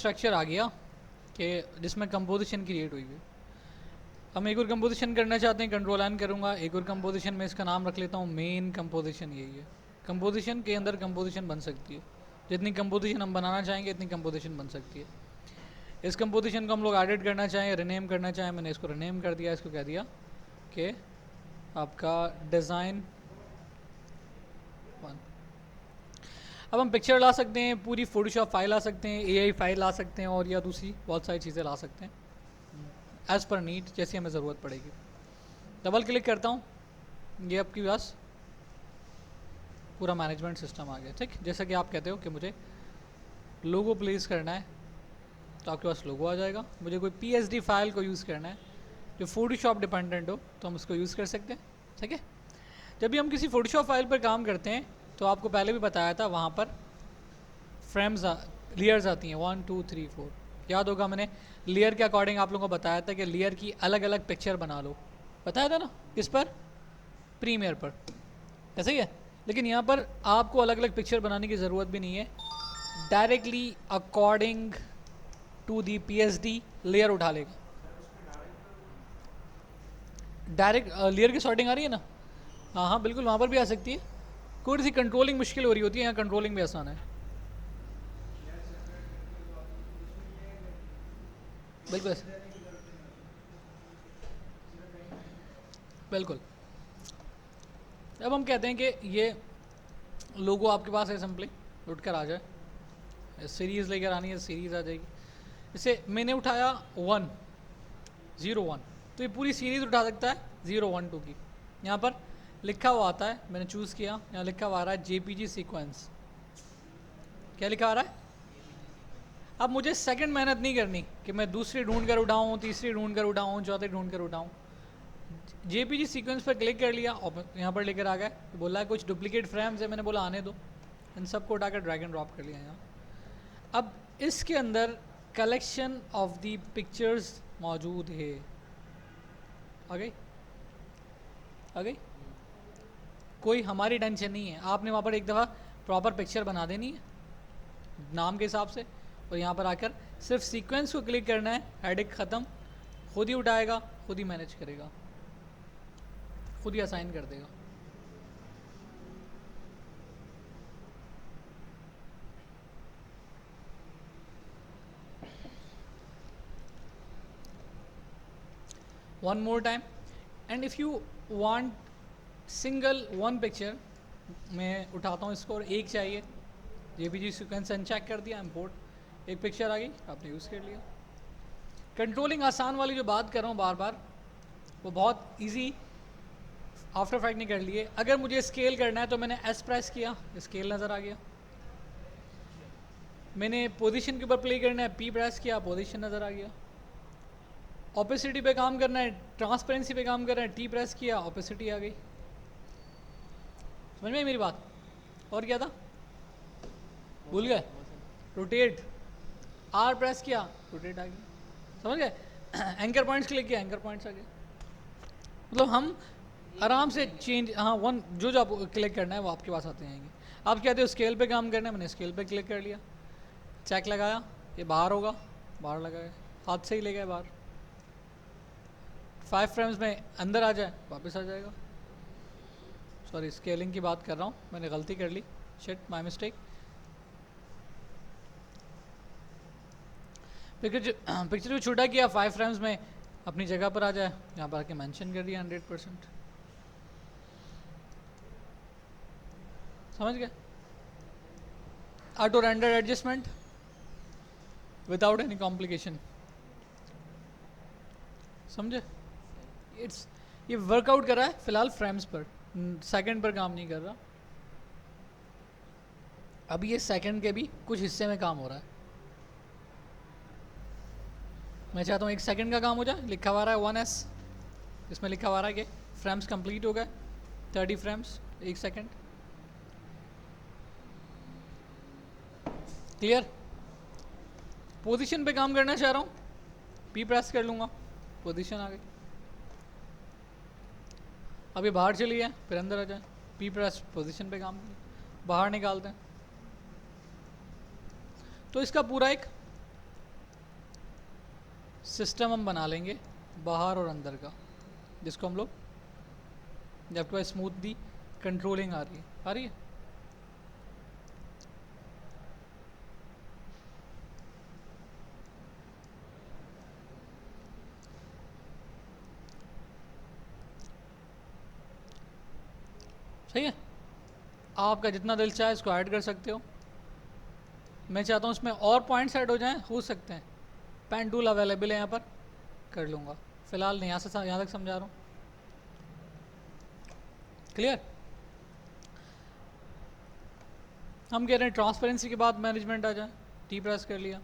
Structure आ गया कि जिसमें कंपोजिशन क्रिएट हुई है। हम एक और कंपोजिशन करना चाहते हैं, कंट्रोल एन करूँगा, एक और कंपोजिशन में इसका नाम रख लेता हूँ मेन कंपोजिशन। यही है, कंपोजिशन के अंदर कंपोजिशन बन सकती है, जितनी कंपोजिशन हम बनाना चाहेंगे इतनी कंपोजिशन बन सकती है। इस कंपोजिशन को हम लोग एडिट करना चाहें, रिनेम करना चाहें, मैंने इसको रिनेम कर दिया, इसको कह दिया कि आपका डिज़ाइन 1। अब हम पिक्चर ला सकते हैं, पूरी फोटोशॉप फाइल ला सकते हैं, एआई फाइल ला सकते हैं, और या दूसरी बहुत सारी चीज़ें ला सकते हैं एज़ पर नीड, जैसी हमें ज़रूरत पड़ेगी। डबल क्लिक करता हूँ, ये आपके पास पूरा मैनेजमेंट सिस्टम आ गया। ठीक, जैसा कि आप कहते हो कि मुझे लोगो प्लेस करना है तो आपके पास लोगो आ जाएगा। मुझे कोई पीएसडी फाइल को यूज़ करना है जो फोटोशॉप डिपेंडेंट हो तो हम उसको यूज़ कर सकते हैं। ठीक है, जब भी हम किसी फोटोशॉप फाइल पर काम करते हैं तो आपको पहले भी बताया था, वहाँ पर फ्रेम्स लेयर्स आती हैं 1 2 3 4। याद होगा मैंने लेयर के अकॉर्डिंग आप लोगों को बताया था कि लेयर की अलग अलग पिक्चर बना लो, बताया था ना, किस पर, प्रीमियर पर, ऐसा ही है। लेकिन यहाँ पर आपको अलग अलग पिक्चर बनाने की ज़रूरत भी नहीं है, directly according to the PSD layer उठा लेगा। डायरेक्ट लेयर की सॉर्टिंग आ रही है ना, हाँ हाँ बिल्कुल, वहाँ पर भी आ सकती है। कोई सी कंट्रोलिंग मुश्किल हो रही होती है, यहाँ कंट्रोलिंग भी आसान है। बिल्कुल बिल्कुल। अब हम कहते हैं कि ये लोगो आपके पास है, सिंपली उठ कर आ जाए, सीरीज़ लेकर आनी है, सीरीज़ आ जाएगी। इसे मैंने उठाया 1 0 1, तो ये पूरी सीरीज़ उठा सकता है 0 1 2 की। यहाँ पर लिखा हुआ आता है, मैंने चूज़ किया, यहाँ लिखा हुआ आ रहा है जेपीजी सीक्वेंस। क्या लिखा आ रहा है? अब मुझे सेकंड मेहनत नहीं करनी कि मैं दूसरी ढूंढ कर उठाऊँ, तीसरी ढूंढ कर उठाऊँ, चौथी ढूंढ कर उठाऊँ। जेपीजी सीक्वेंस पर क्लिक कर लिया और यहाँ पर लेकर आ गया, तो बोला है कुछ डुप्लीकेट फ्रेम्स है, मैंने बोला आने दो, इन सबको उठाकर ड्रैग एंड ड्रॉप कर लिया यहाँ। अब इसके अंदर कलेक्शन ऑफ दी पिक्चर्स मौजूद है। आ गई? आ गई? कोई हमारी टेंशन नहीं है, आपने वहाँ पर एक दफ़ा प्रॉपर पिक्चर बना देनी है नाम के हिसाब से, और यहाँ पर आकर सिर्फ सीक्वेंस को क्लिक करना है, हेडिंग ख़त्म, खुद ही उठाएगा, खुद ही मैनेज करेगा, खुद ही असाइन कर देगा। One more time, and if you want single one picture, मैं उठाता हूँ इसको और एक चाहिए, जेपीजी सीक्वेंस अनचेक कर दिया, इंपोर्ट, एक पिक्चर आ गई, आपने यूज़ कर लिया। कंट्रोलिंग आसान वाली जो बात कर रहा हूँ बार बार, वो बहुत इजी आफ्टर इफेक्ट नहीं कर लिए। अगर मुझे स्केल करना है तो मैंने एस प्रेस किया, स्केल नज़र आ गया। मैंने पोजीशन के ऊपर प्ले करना है, पी प्रेस किया, पोजीशन नज़र आ गया। ऑपेसिटी पे काम करना है, ट्रांसपेरेंसी पे काम करना है, टी प्रेस किया, ऑपेसिटी आ गई। समझ में आई मेरी बात? और क्या था, भूल गए? रोटेट, आर प्रेस किया, रोटेट आ गई। समझ गए? एंकर पॉइंट्स क्लिक किया, एंकर पॉइंट्स आ गए। मतलब हम आराम से चेंज, हाँ वन जो जो आपको क्लिक करना है वो आपके पास आते जाएंगे। आप कहते हो स्केल पे काम करना है, मैंने स्केल पे क्लिक कर लिया, चेक लगाया, ये बाहर होगा, बाहर लगाया, हाथ से ही ले गए बाहर, 5 फ्रेम्स में अंदर आ जाए, वापस आ जाएगा। सॉरी, स्केलिंग की बात कर रहा हूँ, मैंने गलती कर ली, शिट माय मिस्टेक। पिक्चर जो छोटा किया 5 फ्रेम्स में अपनी जगह पर आ जाए, यहाँ पर आके मेंशन कर दिया 100%। समझ गए? Auto render adjustment without any complication. समझे? इट्स, ये वर्कआउट कर रहा है फिलहाल फ्रेम्स पर, सेकंड पर काम नहीं कर रहा। अभी ये सेकंड के भी कुछ हिस्से में काम हो रहा है। मैं चाहता हूँ 1 सेकंड का काम हो जाए, लिखा हुआ रहा है 1s, इसमें लिखा हुआ रहा है कि फ्रेम्स कंप्लीट हो गए, 30 फ्रेम्स 1 सेकंड। क्लियर? पोजीशन पे काम करना चाह रहा हूँ, पी प्रेस कर लूँगा, पोजीशन आ गई। अब ये बाहर चली है, फिर अंदर आ जाए, पी प्रेस, पोजीशन पे काम करें, बाहर निकालते हैं। तो इसका पूरा एक सिस्टम हम बना लेंगे बाहर और अंदर का, जिसको हम लोग, जब आपके पास स्मूथली कंट्रोलिंग आ रही है सही है। आपका जितना दिल चाहे इसको ऐड कर सकते हो। मैं चाहता हूँ इसमें और पॉइंट्स ऐड हो सकते हैं। पेन टूल अवेलेबल है यहाँ पर, कर लूँगा। फिलहाल नहीं, यहाँ तक समझा रहा हूँ। क्लियर। हम कह रहे हैं ट्रांसपेरेंसी के बाद मैनेजमेंट आ जाए। टी प्रेस कर लिया,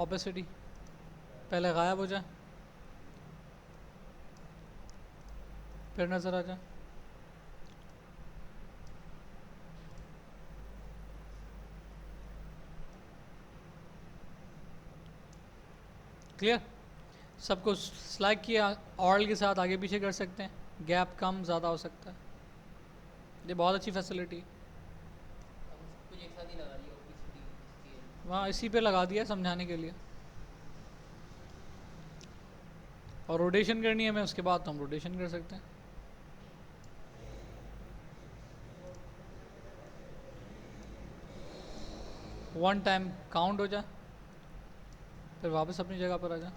ऑपेसिटी पहले गायब हो जाए, फिर नज़र आ जाए। क्लियर। सबको स्लाइक किया, ऑल के साथ आगे पीछे कर सकते हैं, गैप कम ज़्यादा हो सकता है। ये बहुत अच्छी फैसिलिटी। वहाँ इसी पे लगा दिया समझाने के लिए। और रोटेशन करनी है हमें, उसके बाद तो हम रोटेशन कर सकते हैं। वन टाइम काउंट हो जाए, फिर वापस अपनी जगह पर आ जाए।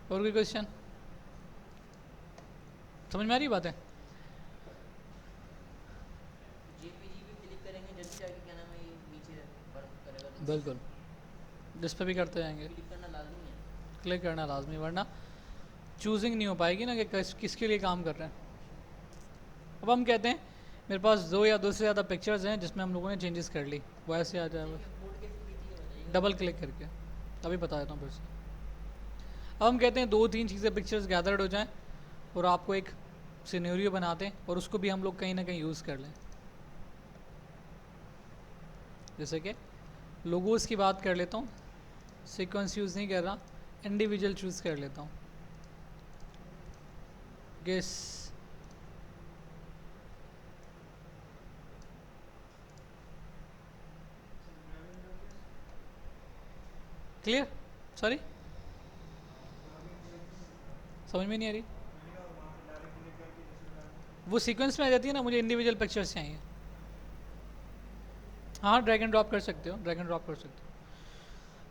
और कोई क्वेश्चन? समझ में आ रही बात है? बिल्कुल, जिस पे भी करते जाएंगे क्लिक करना लाजमी, वरना चूजिंग नहीं हो पाएगी ना कि किसके लिए काम कर रहे हैं। अब हम कहते हैं मेरे पास 2 या 2 से ज़्यादा पिक्चर्स हैं जिसमें हम लोगों ने चेंजेस कर ली, वो ऐसे आ जाए बस डबल क्लिक करके। अभी बता देता हूँ फिर से। अब हम कहते हैं 2-3 चीज़ें पिक्चर्स गैदर्ड हो जाएं और आपको एक सिनेरियो बनाते हैं और उसको भी हम लोग कहीं ना कहीं यूज़ कर लें। जैसे कि लोगोस की बात कर लेता हूँ, सीक्वेंस यूज़ नहीं कर रहा, इंडिविजुअल चूज़ कर लेता हूँ। गेस। क्लियर? सॉरी, समझ में नहीं आ रही। वो सीक्वेंस में आ जाती है ना, मुझे इंडिविजुअल पिक्चर्स चाहिए। हाँ, ड्रैग एंड ड्रॉप कर सकते हो, ड्रैग एंड ड्रॉप कर सकते हो।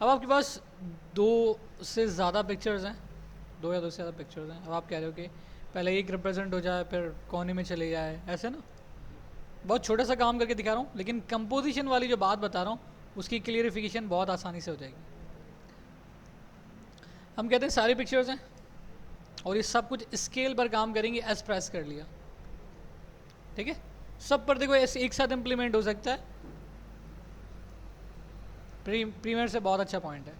अब आपके पास 2 से ज़्यादा पिक्चर्स हैं, 2 या 2 से ज़्यादा पिक्चर्स हैं। अब आप कह रहे हो कि पहले एक रिप्रेजेंट हो जाए फिर कोने में चले जाए, ऐसे ना। बहुत छोटा सा काम करके दिखा रहा हूँ, लेकिन कंपोजिशन वाली जो बात बता रहा हूँ उसकी क्लियरिफिकेशन बहुत आसानी से हो जाएगी। हम कहते हैं सारी पिक्चर्स हैं और ये सब कुछ स्केल पर काम करेंगे, एस प्रेस कर लिया, ठीक है। सब पर देखो ऐसे एक साथ इम्प्लीमेंट हो सकता है। प्रीमियर से बहुत अच्छा पॉइंट है।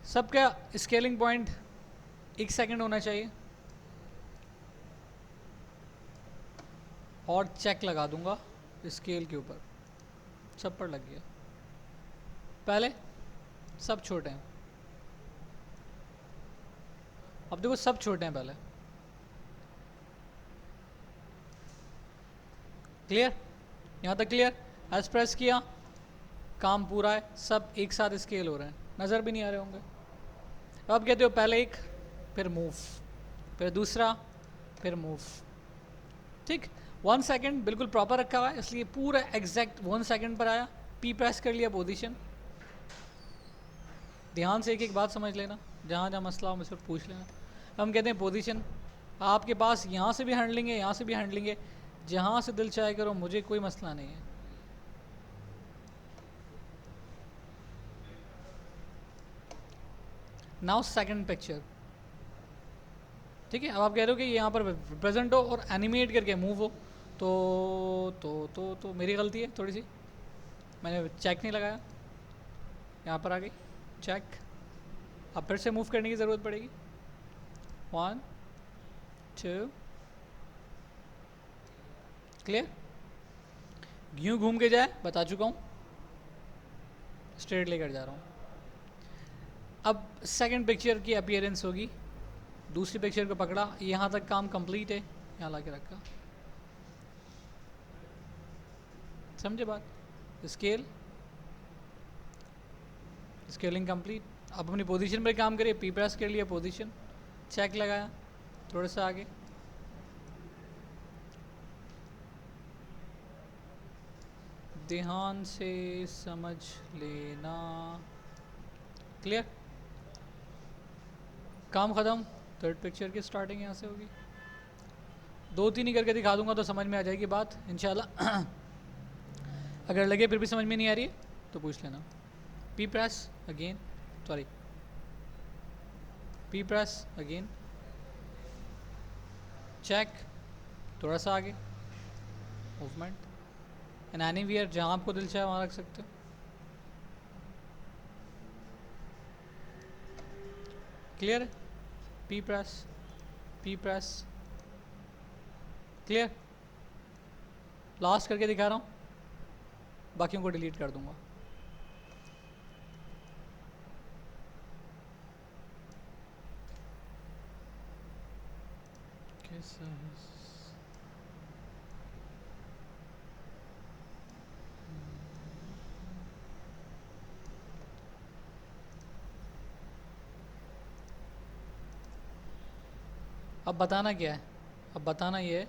सबका स्केलिंग पॉइंट 1 सेकंड होना चाहिए और चेक लगा दूंगा स्केल के ऊपर, सब पर लग गया। पहले सब छोटे हैं, अब देखो सब छोटे हैं पहले। क्लियर? यहाँ तक क्लियर? एस प्रेस किया, काम पूरा है, सब एक साथ स्केल हो रहे हैं, नज़र भी नहीं आ रहे होंगे। अब कहते हो पहले एक, फिर मूव, फिर दूसरा, फिर मूव, ठीक। 1 सेकंड बिल्कुल प्रॉपर रखा हुआ है, इसलिए पूरा एग्जैक्ट 1 सेकंड पर आया। पी प्रेस कर लिया, पोजीशन। ध्यान से एक एक बात समझ लेना, जहाँ जहाँ मसला हो मुझसे पूछ लेना। हम कहते हैं पोजीशन, आपके पास यहाँ से भी हैंडलिंग है, यहाँ से भी हैंडलिंग है, जहाँ से दिल चाहे करो, मुझे कोई मसला नहीं है। नाउ सेकंड पिक्चर, ठीक है। अब आप कह रहे हो कि यहाँ पर प्रेजेंट हो और एनिमेट करके मूव हो, तो मेरी गलती है थोड़ी सी, मैंने चेक नहीं लगाया। यहाँ पर आ गई चेक, अब फिर से मूव करने की ज़रूरत पड़ेगी। 1 2 क्लियर? यूँ घूम के जाए, बता चुका हूँ, स्ट्रेट लेकर जा रहा हूँ। अब सेकंड पिक्चर की अपीयरेंस होगी, दूसरी पिक्चर को पकड़ा, यहाँ तक काम कंप्लीट है, यहाँ ला के रखा, समझे बात? Scale, scaling complete. अब अपनी पोजीशन पे काम करिए, पी प्रेस कर लिया, पोजीशन चेक लगाया, थोड़ा सा आगे, ध्यान से समझ लेना, क्लियर? काम ख़त्म। थर्ड पिक्चर की स्टार्टिंग यहाँ से होगी, 2-3 ही करके दिखा दूंगा तो समझ में आ जाएगी बात इंशाल्लाह। अगर लगे फिर भी समझ में नहीं आ रही है तो पूछ लेना। P press again, sorry, P press again, check, थोड़ा सा आगे, मूवमेंट, एंड एनीवेयर जहाँ आपको दिल चाहे वहाँ रख सकते हो। क्लियर है? P press, P press, clear? Last करके दिखा रहा हूँ, बाकियों को डिलीट कर दूंगा। अब बताना क्या है? अब बताना ये है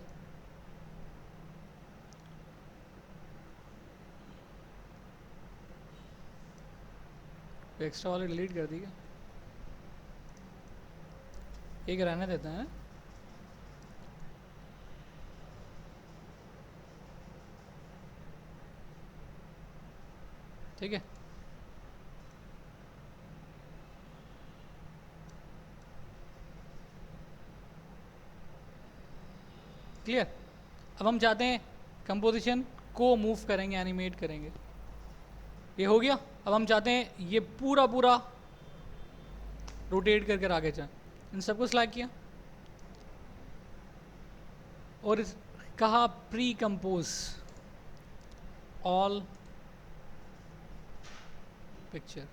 एक्स्ट्रा वाले डिलीट कर दी क्या? एक रहने देते हैं, ठीक है? क्लियर? अब हम चाहते हैं कंपोजिशन को मूव करेंगे, एनिमेट करेंगे, ये हो गया। अब हम चाहते हैं ये पूरा पूरा रोटेट करके आगे जाए, इन सबको सिलेक्ट किया और कहा pre compose all picture,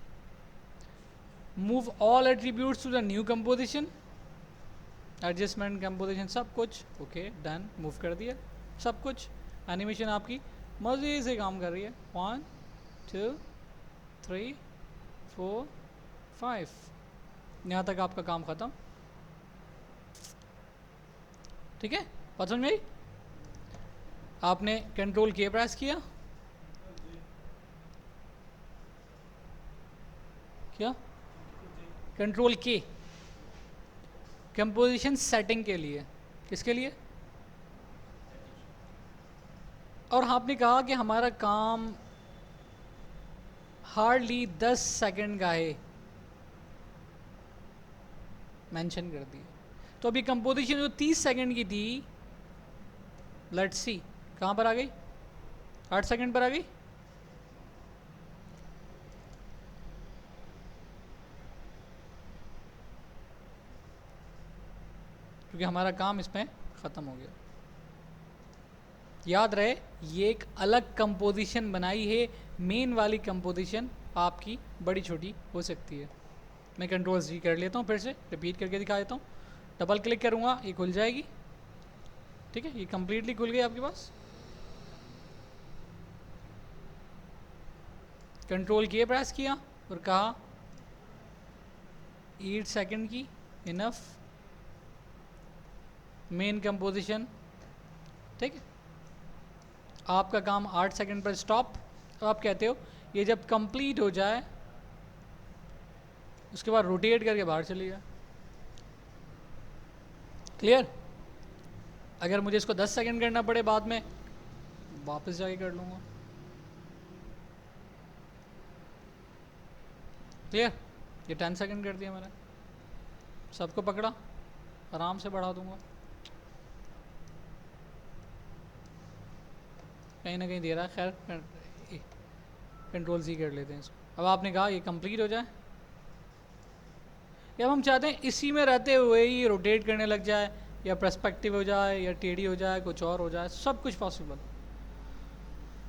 move all attributes to the new composition, adjustment, composition, सब कुछ ओके, डन, मूव कर दिया सब कुछ। एनिमेशन आपकी मज़े से काम कर रही है। 1 2 3 4 5, यहाँ तक आपका काम ख़त्म, ठीक है? बात समझ में आई? आपने कंट्रोल के प्रेस किया, क्या? कंट्रोल के, कंपोजिशन सेटिंग के लिए, किसके लिए? और आपने कहा कि हमारा काम हार्डली 10 सेकंड का है, मेंशन कर दिया। तो अभी कंपोजिशन जो 30 सेकंड की थी, लेट्स सी कहाँ पर आ गई? 8 सेकंड पर आ गई। क्योंकि हमारा काम इसमें ख़त्म हो गया। याद रहे ये एक अलग कंपोजिशन बनाई है, मेन वाली कंपोजिशन आपकी बड़ी छोटी हो सकती है। मैं कंट्रोल जी कर लेता हूँ, फिर से रिपीट करके दिखा देता हूँ। डबल क्लिक करूँगा, ये खुल जाएगी, ठीक है? ये कम्प्लीटली खुल गई आपके पास। कंट्रोल किए प्रेस किया और कहा 8 सेकंड की इनफ, मेन कंपोजिशन, ठीक है? आपका काम 8 सेकंड पर स्टॉप। अब आप कहते हो ये जब कंप्लीट हो जाए उसके बाद रोटेट करके बाहर चली जाए। क्लियर? अगर मुझे इसको 10 सेकंड करना पड़े बाद में, वापस जाके कर लूँगा। क्लियर? ये 10 सेकंड कर दिया मैंने, सबको पकड़ा, आराम से बढ़ा दूंगा, कहीं ना कहीं दे रहा है। खैर कंट्रोल सी कर लेते हैं इसको। अब आपने कहा ये कंप्लीट हो जाए, अब हम चाहते हैं इसी में रहते हुए ही रोटेट करने लग जाए, या पर्सपेक्टिव हो जाए या टेढ़ी हो जाए, कुछ और हो जाए, सब कुछ पॉसिबल।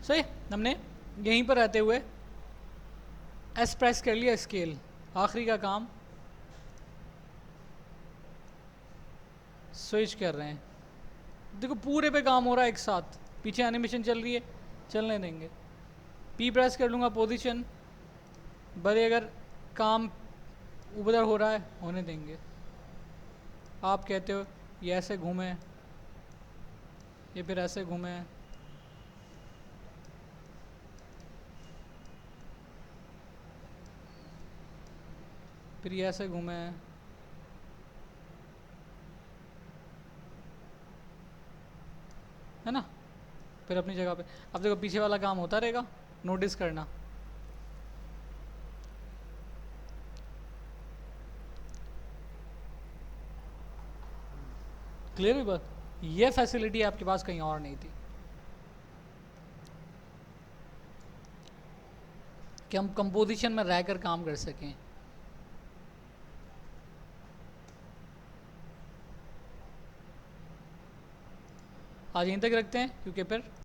सही, हमने यहीं पर रहते हुए एस प्रेस कर लिया, स्केल आखिरी का काम स्विच कर रहे हैं। देखो पूरे पे काम हो रहा है एक साथ, पीछे एनिमेशन चल रही है, चलने देंगे। पी प्रेस कर लूँगा, पोजीशन बड़े, अगर काम उधर हो रहा है होने देंगे। आप कहते हो ये ऐसे घूमे, ये फिर ऐसे घूमे, फिर ये ऐसे घूमे, है ना, फिर अपनी जगह पे। अब देखो पीछे वाला काम होता रहेगा, नोटिस करना। क्लियर हुई बात? ये फैसिलिटी आपके पास कहीं और नहीं थी कि हम कंपोजिशन में रहकर काम कर सकें। आज यहीं तक रखते हैं क्योंकि फिर